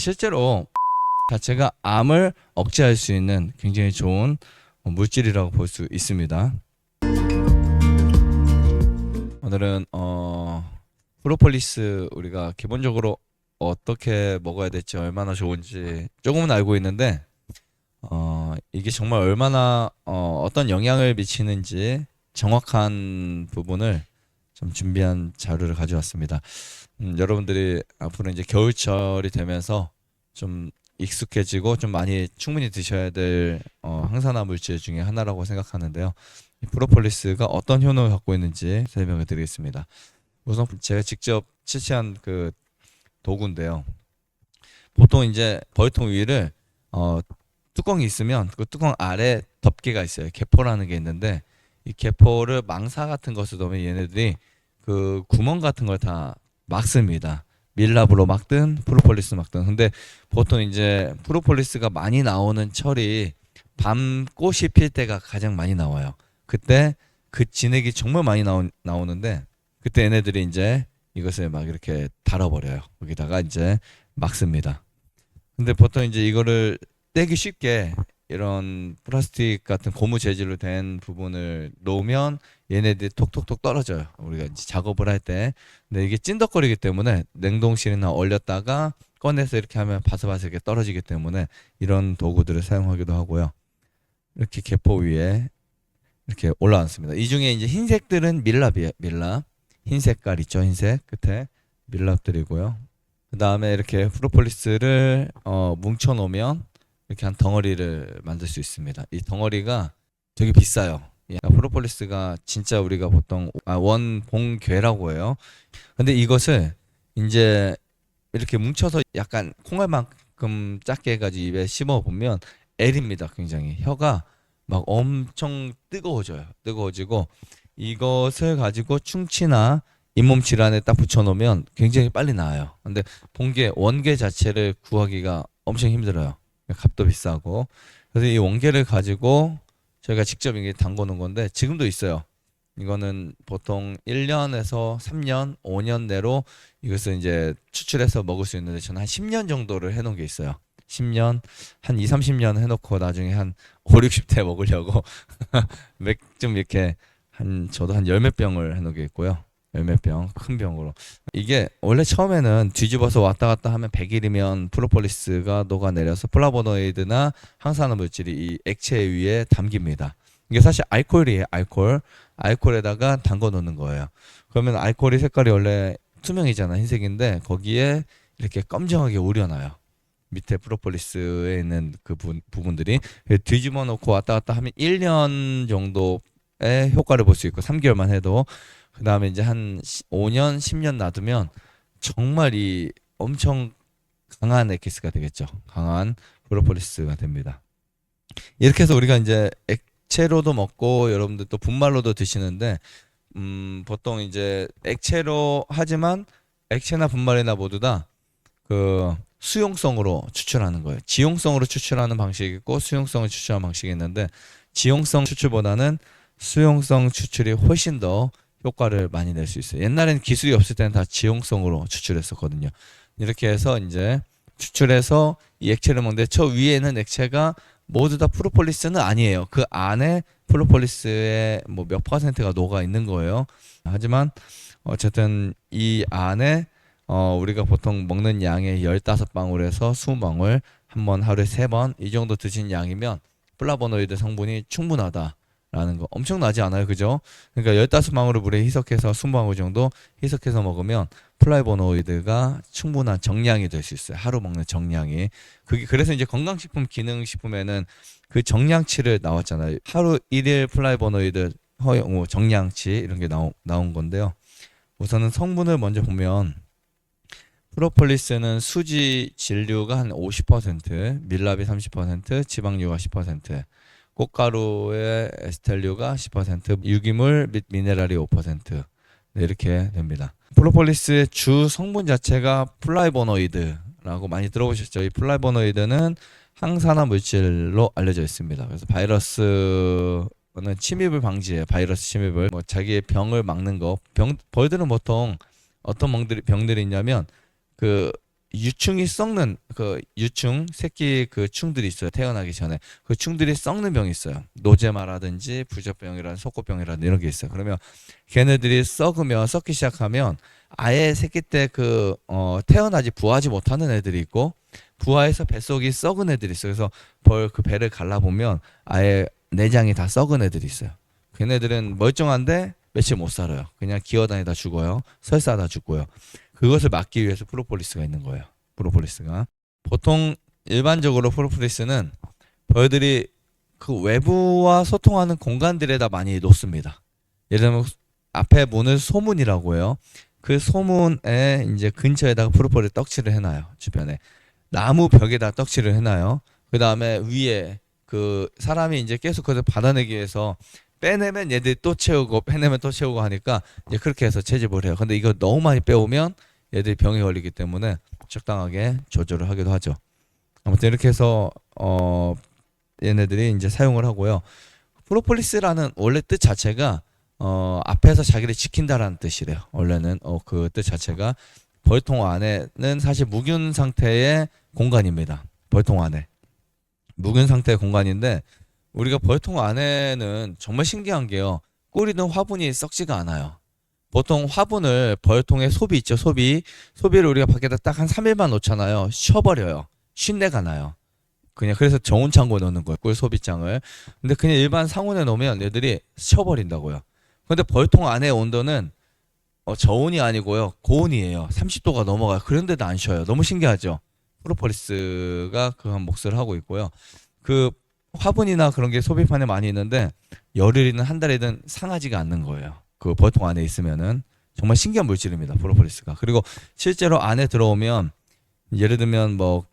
실제로 자체가 암을 억제할 수 있는 굉장히 좋은 물질이라고 볼 수 있습니다. 오늘은 프로폴리스 우리가 기본적으로 어떻게 먹어야 될지 얼마나 좋은지 조금은 알고 있는데 이게 정말 얼마나 어떤 영향을 미치는지 정확한 부분을 좀 준비한 자료를 가져왔습니다. 여러분들이 앞으로 이제 겨울철이 되면서 좀 익숙해지고 좀 많이 충분히 드셔야 될 항산화 물질 중에 하나라고 생각하는데요. 이 프로폴리스가 어떤 효능을 갖고 있는지 설명을 드리겠습니다. 우선 제가 직접 채취한 그 도구인데요. 보통 이제 벌통 위를 뚜껑이 있으면 그 뚜껑 아래 덮개가 있어요. 개포라는 게 있는데 이 개포를 망사 같은 것을 넣으면 얘네들이 그 구멍 같은 걸 다 막습니다. 밀랍으로 막든 프로폴리스 막든. 근데 보통 이제 프로폴리스가 많이 나오는 철이 밤 꽃이 필 때가 가장 많이 나와요. 그때 그 진액이 정말 많이 나오는데 그때 얘네들이 이제 이것을 막 이렇게 달아버려요. 거기다가 이제 막습니다. 근데 보통 이제 이거를 떼기 쉽게 이런 플라스틱 같은 고무 재질로 된 부분을 놓으면 얘네들이 톡톡톡 떨어져요. 우리가 이제 작업을 할 때. 근데 이게 찐덕거리기 때문에 냉동실이나 얼렸다가 꺼내서 이렇게 하면 바삭바삭하게 떨어지기 때문에 이런 도구들을 사용하기도 하고요. 이렇게 개포 위에 이렇게 올라왔습니다. 이 중에 이제 흰색들은 밀랍이에요. 밀랍. 흰 색깔 있죠. 흰색 끝에 밀랍들이고요. 그 다음에 이렇게 프로폴리스를 뭉쳐 놓으면 이렇게 한 덩어리를 만들 수 있습니다. 이 덩어리가 되게 비싸요. 프로폴리스가 진짜 우리가 보통 원봉괴라고 해요. 근데 이것을 이제 이렇게 뭉쳐서 약간 콩알만큼 작게 해가지고 입에 씹어 보면 L입니다. 굉장히 혀가 막 엄청 뜨거워져요. 뜨거워지고 이것을 가지고 충치나 잇몸 질환에 딱 붙여놓으면 굉장히 빨리 나아요. 근데 봉개 원개 자체를 구하기가 엄청 힘들어요. 값도 비싸고. 그래서 이 원개를 가지고 저희가 직접 이게 담궈 놓은 건데 지금도 있어요. 이거는 보통 1년에서 3년, 5년 내로 이것을 이제 추출해서 먹을 수 있는데 저는 한 10년 정도를 해놓은 게 있어요. 10년, 한 2, 30년 해놓고 나중에 한 5, 60대 먹으려고 맥좀 이렇게 저도 한 열 몇 병을 해놓은 게 있고요. 열 몇 병, 큰 병으로. 이게 원래 처음에는 뒤집어서 왔다 갔다 하면 100일이면 프로폴리스가 녹아내려서 플라보노이드나 항산화 물질이 이 액체 위에 담깁니다. 이게 사실 알코올이에요. 알코올에다가 담궈 놓는 거예요. 그러면 알코올이 색깔이 원래 투명이잖아. 흰색인데 거기에 이렇게 검정하게 우려놔요. 밑에 프로폴리스에 있는 그 부분들이 뒤집어 놓고 왔다 갔다 하면 1년 정도의 효과를 볼 수 있고 3개월만 해도 그 다음에 이제 한 5년, 10년 놔두면 정말 이 엄청 강한 엑기스가 되겠죠. 강한 프로폴리스가 됩니다. 이렇게 해서 우리가 이제 액체로도 먹고 여러분들 또 분말로도 드시는데 보통 이제 액체로 하지만 액체나 분말이나 모두 다 그 수용성으로 추출하는 거예요. 지용성으로 추출하는 방식이 있고 수용성을 추출하는 방식이 있는데 지용성 추출보다는 수용성 추출이 훨씬 더 효과를 많이 낼 수 있어요. 옛날에는 기술이 없을 때는 다 지용성으로 추출했었거든요. 이렇게 해서 이제 추출해서 이 액체를 먹는데 저 위에는 액체가 모두 다 프로폴리스는 아니에요. 그 안에 프로폴리스의 뭐 몇 퍼센트가 녹아 있는 거예요. 하지만 어쨌든 이 안에 우리가 보통 먹는 양의 15방울에서 20방울 한 번 하루에 3번 이 정도 드신 양이면 플라보노이드 성분이 충분하다라는 거 엄청나지 않아요. 그죠? 그러니까 15방울을 물에 희석해서 20방울 정도 희석해서 먹으면 플라보노이드가 충분한 정량이 될 수 있어요. 하루 먹는 정량이. 그래서 이제 건강식품 기능식품에는 그 정량치를 나왔잖아요. 하루 1일 플라보노이드 허용 정량치 이런 게 나온 건데요. 우선은 성분을 먼저 보면 프로폴리스는 수지 진류가 한 50%, 밀랍이 30%, 지방류가 10%, 꽃가루의 에스텔류가 10%, 유기물 및 미네랄이 5%. 네, 이렇게 됩니다. 프로폴리스의 주 성분 자체가 플라보노이드라고 많이 들어보셨죠? 이 플라보노이드는 항산화 물질로 알려져 있습니다. 그래서 바이러스는 침입을 방지해요. 바이러스 침입을. 뭐 자기의 병을 막는 거. 벌들은 보통 어떤 병들이 있냐면 그 유충이 썩는 그 유충 새끼 그 충들이 있어요. 태어나기 전에 그 충들이 썩는 병이 있어요. 노제마라든지 부적병이라든지 속고병이라든지 이런 게 있어요. 그러면 걔네들이 썩으면 썩기 시작하면 아예 새끼 때 그 태어나지 부화하지 못하는 애들이 있고 부화해서 뱃속이 썩은 애들이 있어요. 그래서 그 배를 갈라보면 아예 내장이 다 썩은 애들이 있어요. 걔네들은 멀쩡한데 며칠 못 살아요. 그냥 기어다니다 죽어요. 설사하다 죽고요. 그것을 막기 위해서 프로폴리스가 있는 거예요. 프로폴리스가. 보통 일반적으로 프로폴리스는 벌들이 그 외부와 소통하는 공간들에다 많이 놓습니다. 예를 들면 앞에 문을 소문이라고 해요. 그 소문에 이제 근처에다가 프로폴리스 떡칠을 해놔요. 주변에. 나무 벽에다 떡칠을 해놔요. 그 다음에 위에 그 사람이 이제 계속 그걸 받아내기 위해서 빼내면 얘들이 또 채우고 빼내면 또 채우고 하니까 이제 그렇게 해서 채집을 해요. 근데 이거 너무 많이 빼오면 얘들이 병에 걸리기 때문에 적당하게 조절을 하기도 하죠. 아무튼 이렇게 해서 얘네들이 이제 사용을 하고요. 프로폴리스라는 원래 뜻 자체가 앞에서 자기를 지킨다라는 뜻이래요. 원래는 그 뜻 자체가 벌통 안에는 사실 무균 상태의 공간입니다. 벌통 안에 무균 상태의 공간인데 우리가 벌통 안에는 정말 신기한 게요. 꿀이든 화분이 썩지가 않아요. 보통 화분을 벌통에 소비 있죠. 소비를 우리가 밖에다 딱 한 3일만 놓잖아요. 쉬어버려요. 쉰내가 나요. 그냥 그래서 저온 창고에 넣는 거예요. 꿀 소비장을. 근데 그냥 일반 상온에 놓으면 얘들이 쉬어버린다고요. 근데 벌통 안의 온도는 저온이 아니고요. 고온이에요. 30도가 넘어가요. 그런데도 안 쉬어요. 너무 신기하죠. 프로폴리스가 그런 몫을 하고 있고요. 그 화분이나 그런 게 소비판에 많이 있는데 열흘이든 한 달이든 상하지가 않는 거예요. 그 벌통 안에 있으면은 정말 신기한 물질입니다. 프로폴리스가. 그리고 실제로 안에 들어오면 예를 들면 뭐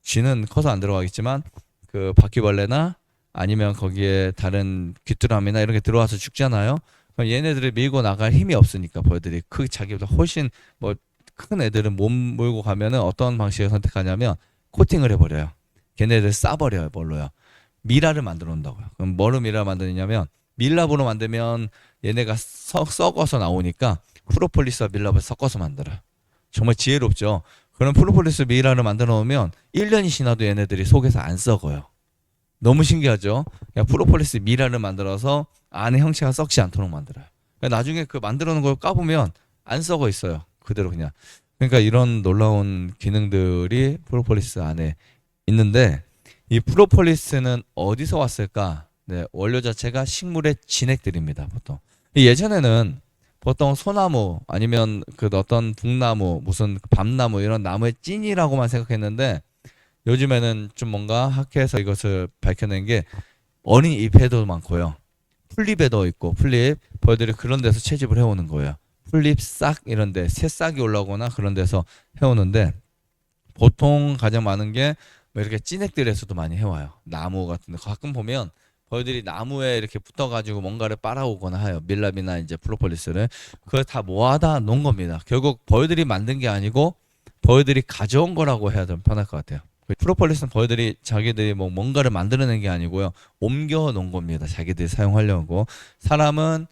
쥐는 커서 안 들어가겠지만 그 바퀴벌레나 아니면 거기에 다른 귀뚜라미나 이런 게 들어와서 죽잖아요. 그럼 얘네들을 밀고 나갈 힘이 없으니까 벌들이 자기보다 훨씬 뭐 큰 애들은 못 몰고 가면은 어떤 방식을 선택하냐면 코팅을 해버려요. 걔네들 싸버려요. 뭘로요? 미라를 만들어 놓는다고요. 그럼 뭐로 미라를 만드냐면 밀랍으로 만들면 얘네가 썩어서 나오니까 프로폴리스와 밀랍을 섞어서 만들어요. 정말 지혜롭죠. 그럼 프로폴리스 미라를 만들어 놓으면 1년이 지나도 얘네들이 속에서 안 썩어요. 너무 신기하죠. 그냥 프로폴리스 미라를 만들어서 안에 형체가 썩지 않도록 만들어요. 그러니까 나중에 그 만들어 놓은 걸 까보면 안 썩어 있어요. 그대로 그냥. 그러니까 이런 놀라운 기능들이 프로폴리스 안에 있는데 이 프로폴리스는 어디서 왔을까? 네, 원료 자체가 식물의 진액들입니다. 보통 예전에는 보통 소나무 아니면 그 어떤 북나무 무슨 밤나무 이런 나무의 찐이라고만 생각했는데 요즘에는 좀 뭔가 학회에서 이것을 밝혀낸 게 어린 잎에도 많고요. 풀잎에도 있고 풀잎 벌들이 그런 데서 채집을 해오는 거예요. 풀잎 싹 이런 데 새싹이 올라오거나 그런 데서 해오는데 보통 가장 많은 게 뭐 이렇게 찐액들에서도 많이 해와요. 나무 같은 데 가끔 보면 벌들이 나무에 이렇게 붙어가지고 뭔가를 빨아오거나 해요. 밀랍이나 이제 프로폴리스를 그걸 다 모아다 놓은 겁니다. 결국 벌들이 만든 게 아니고 벌들이 가져온 거라고 해야 좀 편할 것 같아요. 프로폴리스는 벌들이 자기들이 뭐 뭔가를 만들어낸 게 아니고요. 옮겨 놓은 겁니다. 자기들이 사용하려고. 사람은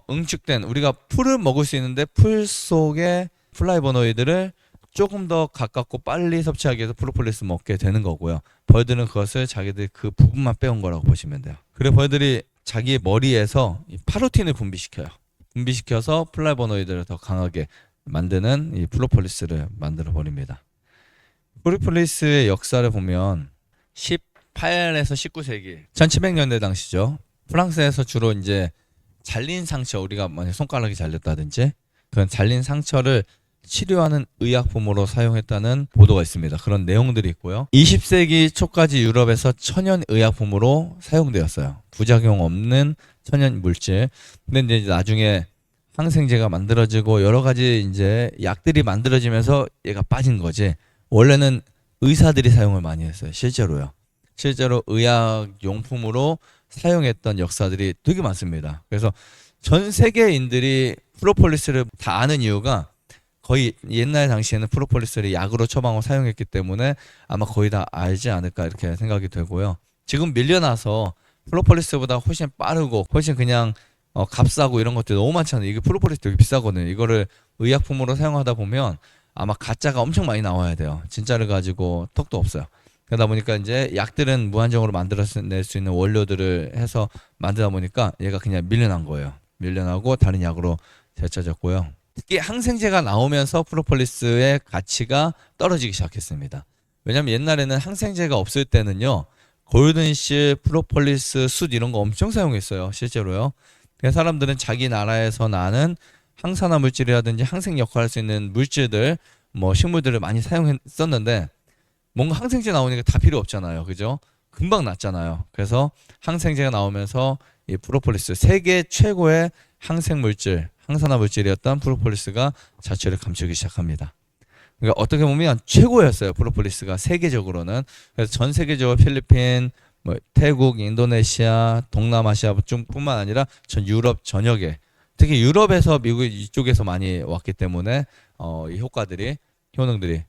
응축된 우리가 풀을 먹을 수 있는데 풀 속에 플라이보노이드를 조금 더 가깝고 빨리 섭취하기 위해서 프로폴리스 먹게 되는 거고요. 벌들은 그것을 자기들 그 부분만 빼온 거라고 보시면 돼요. 그리고 벌들이 자기의 머리에서 파루틴을 분비시켜요. 분비시켜서 플라이보노이드를 더 강하게 만드는 이 프로폴리스를 만들어 버립니다. 프로폴리스의 역사를 보면 18에서 19세기 1700년대 당시죠. 프랑스에서 주로 이제 잘린 상처 우리가 만약 손가락이 잘렸다든지 그런 잘린 상처를 치료하는 의약품으로 사용했다는 보도가 있습니다. 그런 내용들이 있고요. 20세기 초까지 유럽에서 천연 의약품으로 사용되었어요. 부작용 없는 천연 물질. 근데 이제 나중에 항생제가 만들어지고 여러 가지 이제 약들이 만들어지면서 얘가 빠진 거지. 원래는 의사들이 사용을 많이 했어요. 실제로요. 실제로 의학 용품으로 사용했던 역사들이 되게 많습니다. 그래서 전 세계인들이 프로폴리스를 다 아는 이유가 거의 옛날 당시에는 프로폴리스를 약으로 처방하고 사용했기 때문에 아마 거의 다 알지 않을까 이렇게 생각이 되고요. 지금 밀려나서 프로폴리스보다 훨씬 빠르고 훨씬 그냥 값싸고 이런 것들이 너무 많잖아요. 이게 프로폴리스 되게 비싸거든요. 이거를 의약품으로 사용하다 보면 아마 가짜가 엄청 많이 나와야 돼요. 진짜를 가지고 턱도 없어요. 그러다 보니까 이제 약들은 무한정으로 만들어낼 수 있는 원료들을 해서 만들다 보니까 얘가 그냥 밀려난 거예요. 밀려나고 다른 약으로 되찾았고요. 특히 항생제가 나오면서 프로폴리스의 가치가 떨어지기 시작했습니다. 왜냐면 옛날에는 항생제가 없을 때는요, 골든실, 프로폴리스, 숯 이런 거 엄청 사용했어요. 실제로요. 그래서 사람들은 자기 나라에서 나는 항산화 물질이라든지 항생 역할을 할 수 있는 물질들, 뭐 식물들을 많이 사용했었는데 뭔가 항생제 나오니까 다 필요 없잖아요. 그죠? 금방 났잖아요. 그래서 항생제가 나오면서 이 프로폴리스, 세계 최고의 항생 물질, 항산화 물질이었던 프로폴리스가 자취를 감추기 시작합니다. 그러니까 어떻게 보면 최고였어요. 프로폴리스가 세계적으로는. 그래서 전 세계적으로 필리핀, 뭐 태국, 인도네시아, 동남아시아 뿐만 아니라 전 유럽 전역에, 특히 유럽에서 미국 이쪽에서 많이 왔기 때문에 이 효능들이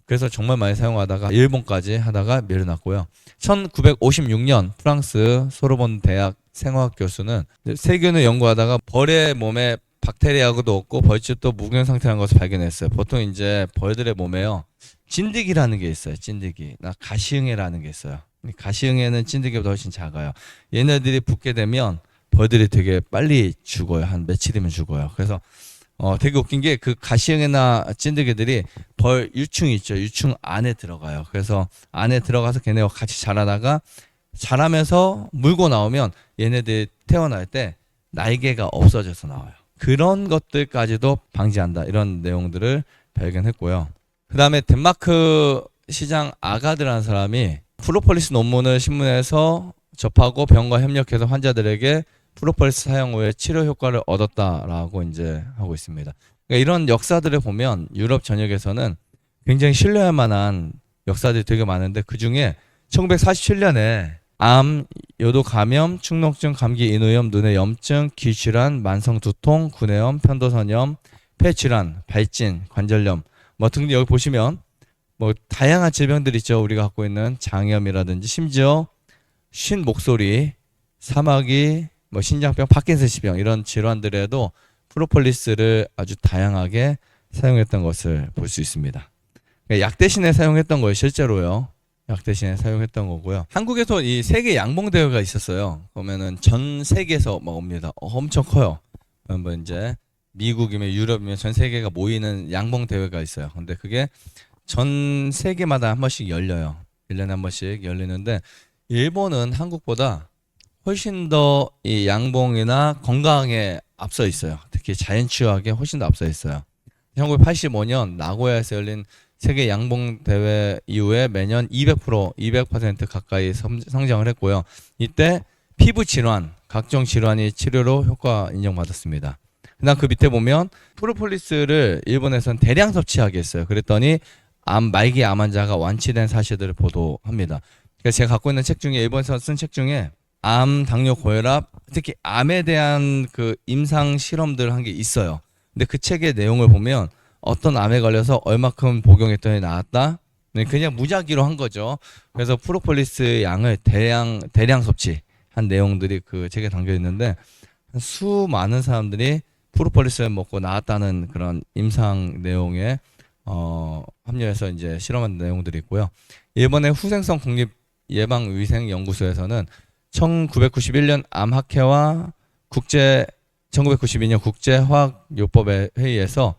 그래서 정말 많이 사용하다가 일본까지 하다가 밀려났고요. 1956년 프랑스 소르본 대학 생화학 교수는 세균을 연구하다가 벌의 몸에 박테리아도 없고 벌집도 무경 상태라는 것을 발견했어요. 보통 이제 벌들의 몸에요, 찐득이라는 게 있어요. 찐득이. 가시응해라는 게 있어요. 가시응해는 찐득이보다 훨씬 작아요. 얘네들이 붙게 되면 벌들이 되게 빨리 죽어요. 한 며칠이면 죽어요. 그래서 되게 웃긴 게 그 가시응해나 찐득이들이 벌 유충이 있죠. 유충 안에 들어가요. 그래서 안에 들어가서 걔네와 같이 자라다가 자라면서 물고 나오면 얘네들이 태어날 때 날개가 없어져서 나와요. 그런 것들까지도 방지한다. 이런 내용들을 발견했고요. 그 다음에 덴마크 시장 아가드라는 사람이 프로폴리스 논문을 신문에서 접하고 병과 협력해서 환자들에게 프로폴리스 사용 후에 치료 효과를 얻었다라고 이제 하고 있습니다. 그러니까 이런 역사들을 보면 유럽 전역에서는 굉장히 신뢰할 만한 역사들이 되게 많은데 그 중에 1947년에 암, 요도 감염, 축농증, 감기, 인후염, 눈의 염증, 귀질환, 만성 두통, 구내염, 편도선염, 폐질환, 발진, 관절염 뭐 등등 여기 보시면 뭐 다양한 질병들 있죠. 우리가 갖고 있는 장염이라든지 심지어 쉰 목소리, 사마귀, 뭐 신장병, 파킨슨병 이런 질환들에도 프로폴리스를 아주 다양하게 사용했던 것을 볼 수 있습니다. 그러니까 약 대신에 사용했던 거예요. 실제로요. 약 대신에 사용했던 거고요. 한국에서 이 세계 양봉 대회가 있었어요. 그러면은 전 세계에서 막 옵니다. 엄청 커요. 뭐 이제 미국이면 유럽이면 전 세계가 모이는 양봉 대회가 있어요. 근데 그게 전 세계마다 한 번씩 열려요. 1년에 한 번씩 열리는데 일본은 한국보다 훨씬 더 이 양봉이나 건강에 앞서 있어요. 특히 자연치유학에 훨씬 더 앞서 있어요. 1985년 나고야에서 열린 세계 양봉 대회 이후에 매년 200% 가까이 성장을 했고요. 이때 피부 질환, 각종 질환이 치료로 효과 인정받았습니다. 그다음 그 밑에 보면 프로폴리스를 일본에서는 대량 섭취하게 했어요. 그랬더니 말기 암 환자가 완치된 사실들을 보도합니다. 그러니까 제가 갖고 있는 책 중에 일본에서 쓴 책 중에 암, 당뇨, 고혈압, 특히 암에 대한 그 임상 실험들 한 게 있어요. 근데 그 책의 내용을 보면 어떤 암에 걸려서 얼마큼 복용했더니 나았다. 그냥 무작위로 한 거죠. 그래서 프로폴리스 양을 대량 섭취한 내용들이 그 책에 담겨 있는데 수많은 사람들이 프로폴리스를 먹고 나았다는 그런 임상 내용에 합류해서 이제 실험한 내용들이 있고요. 일본의 후생성 국립 예방위생연구소에서는 1991년 암학회와 1992년 국제화학요법의 회의에서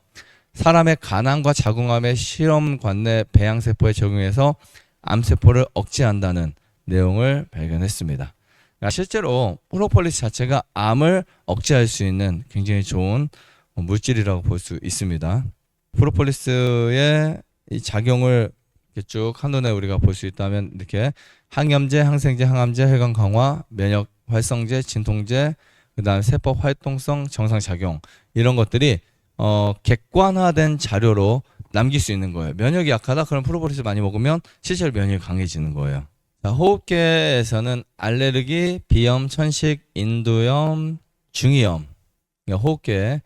사람의 간암과 자궁암의 실험 관내 배양세포에 적용해서 암세포를 억제한다는 내용을 발견했습니다. 그러니까 실제로 프로폴리스 자체가 암을 억제할 수 있는 굉장히 좋은 물질이라고 볼 수 있습니다. 프로폴리스의 이 작용을 쭉 한눈에 우리가 볼 수 있다면 이렇게 항염제, 항생제, 항암제, 혈관 강화, 면역 활성제, 진통제, 그다음 세포 활동성 정상 작용 이런 것들이 객관화된 자료로 남길 수 있는 거예요. 면역이 약하다? 그럼 프로폴리스 많이 먹으면 실제로 면역이 강해지는 거예요. 자, 호흡기에서는 알레르기, 비염, 천식, 인두염, 중이염. 그러니까 호흡기에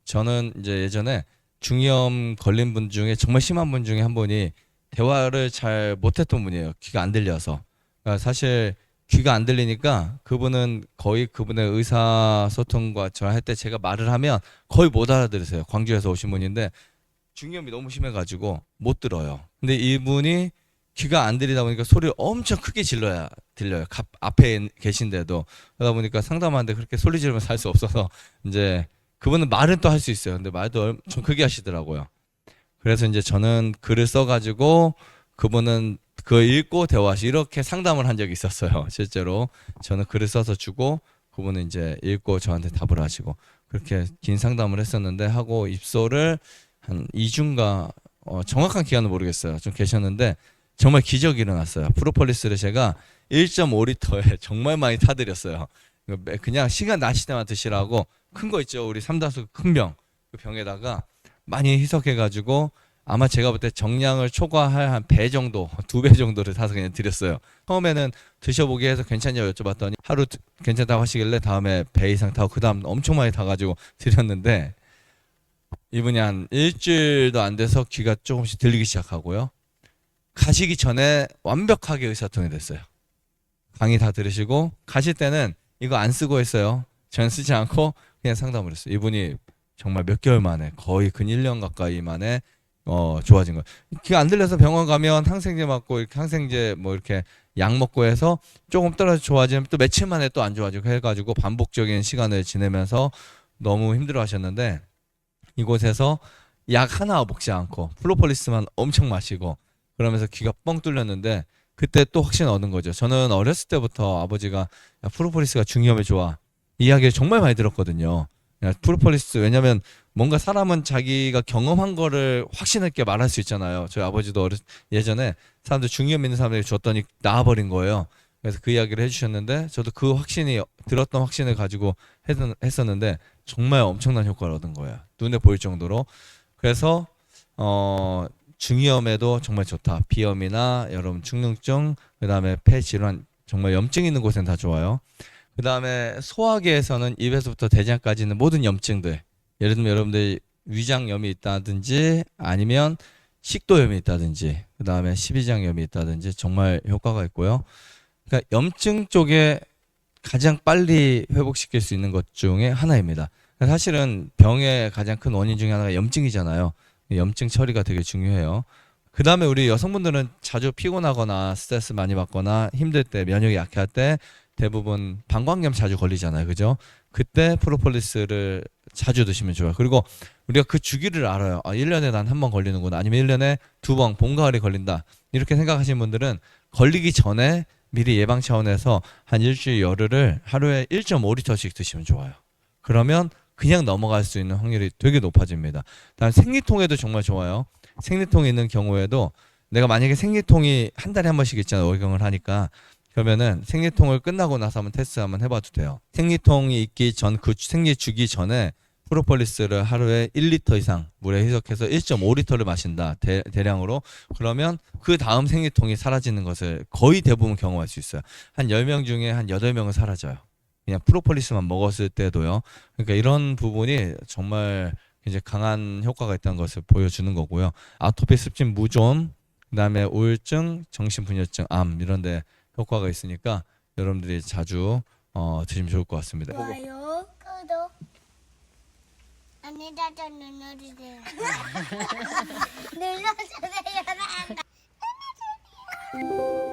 저는 이제 예전에 중이염 걸린 분 중에 정말 심한 분 중에 한 분이 대화를 잘 못했던 분이에요. 귀가 안 들려서. 그러니까 사실 귀가 안 들리니까 그분은 거의 그분의 의사소통과 저 할 때 제가 말을 하면 거의 못 알아들으세요. 광주에서 오신 분인데 중이염이 너무 심해가지고 못 들어요. 근데 이분이 귀가 안 들리다 보니까 소리를 엄청 크게 질러야 들려요. 앞에 계신데도. 그러다 보니까 상담하는데 그렇게 소리 지르면서 할 수 없어서 이제 그분은 말은 또 할 수 있어요. 근데 말도 엄청 크게 하시더라고요. 그래서 이제 저는 글을 써가지고 그분은 그거 읽고 대화하시 이렇게 상담을 한 적이 있었어요. 실제로 저는 글을 써서 주고 그분은 이제 읽고 저한테 답을 하시고 그렇게 긴 상담을 했었는데 하고 입소를 한 2주인가 정확한 기간은 모르겠어요. 좀 계셨는데 정말 기적이 일어났어요. 프로폴리스를 제가 1.5리터에 정말 많이 타드렸어요. 그냥 시간 나실 때만 드시라고 큰 거 있죠. 우리 삼다수 큰 병. 그 병에다가 많이 희석해가지고 아마 제가 볼 때 정량을 초과할 한 배 정도, 2배 정도를 사서 그냥 드렸어요. 처음에는 드셔보게 해서 괜찮냐고 여쭤봤더니 하루 괜찮다고 하시길래 다음에 배 이상 타고 그 다음 엄청 많이 타가지고 드렸는데 이분이 한 일주일도 안 돼서 귀가 조금씩 들리기 시작하고요. 가시기 전에 완벽하게 의사통이 됐어요. 강의 다 들으시고 가실 때는 이거 안 쓰고 했어요. 전 쓰지 않고 그냥 상담을 했어요. 이분이 정말 몇 개월 만에 거의 근 1년 가까이 만에 좋아진 거예요. 귀가 안 들려서 병원 가면 항생제 맞고 이렇게 항생제 뭐 이렇게 약 먹고 해서 조금 떨어져 좋아지면 또 며칠 만에 또 안 좋아지고 해가지고 반복적인 시간을 지내면서 너무 힘들어 하셨는데 이곳에서 약 하나 먹지 않고 플로폴리스만 엄청 마시고 그러면서 귀가 뻥 뚫렸는데 그때 또 확신 얻은 거죠. 저는 어렸을 때부터 아버지가 야, 프로폴리스가 중이염에 좋아 이야기를 정말 많이 들었거든요. 야, 프로폴리스 왜냐면 뭔가 사람은 자기가 경험한 거를 확신 있게 말할 수 있잖아요. 저희 아버지도 예전에 사람들 중이염 있는 사람들이 줬더니 나아버린 거예요. 그래서 그 이야기를 해주셨는데 저도 그 확신이 들었던 확신을 가지고 했었는데 정말 엄청난 효과를 얻은 거예요. 눈에 보일 정도로. 그래서 중이염에도 정말 좋다. 비염이나 여러분 축농증, 그다음에 폐 질환, 정말 염증 있는 곳엔 다 좋아요. 그다음에 소화기에서는 입에서부터 대장까지 있는 모든 염증들, 예를 들면 여러분들 위장염이 있다든지 아니면 식도염이 있다든지 그다음에 십이장염이 있다든지 정말 효과가 있고요. 그러니까 염증 쪽에 가장 빨리 회복시킬 수 있는 것 중에 하나입니다. 사실은 병의 가장 큰 원인 중에 하나가 염증이잖아요. 염증 처리가 되게 중요해요. 그 다음에 우리 여성분들은 자주 피곤하거나 스트레스 많이 받거나 힘들 때 면역이 약할 때 대부분 방광염 자주 걸리잖아요. 그죠? 그때 프로폴리스를 자주 드시면 좋아요. 그리고 우리가 그 주기를 알아요. 1년에 난 한 번 걸리는구나. 아니면 1년에 2번, 봄, 가을이 걸린다. 이렇게 생각하시는 분들은 걸리기 전에 미리 예방 차원에서 한 일주일 열흘을 하루에 1.5리터씩 드시면 좋아요. 그러면 그냥 넘어갈 수 있는 확률이 되게 높아집니다. 다음 생리통에도 정말 좋아요. 생리통이 있는 경우에도 내가 만약에 생리통이 한 달에 한 번씩 있잖아요. 월경을 하니까. 그러면은 생리통을 끝나고 나서 한번 테스트 한번 해봐도 돼요. 생리통이 있기 전, 그 생리 주기 전에 프로폴리스를 하루에 1리터 이상 물에 희석해서 1.5리터를 마신다. 대량으로. 그러면 그 다음 생리통이 사라지는 것을 거의 대부분 경험할 수 있어요. 한 10명 중에 한 8명은 사라져요. 그냥 프로폴리스만 먹었을 때도요. 그러니까 이런 부분이 정말 이제 강한 효과가 있다는 것을 보여주는 거고요. 아토피, 습진, 무좀, 그다음에 우울증, 정신분열증, 암 이런 데 효과가 있으니까 여러분들이 자주 드시면 좋을 것 같습니다. 좋아요, 구독, 안내자전 눌러주세요. 눌러주세요.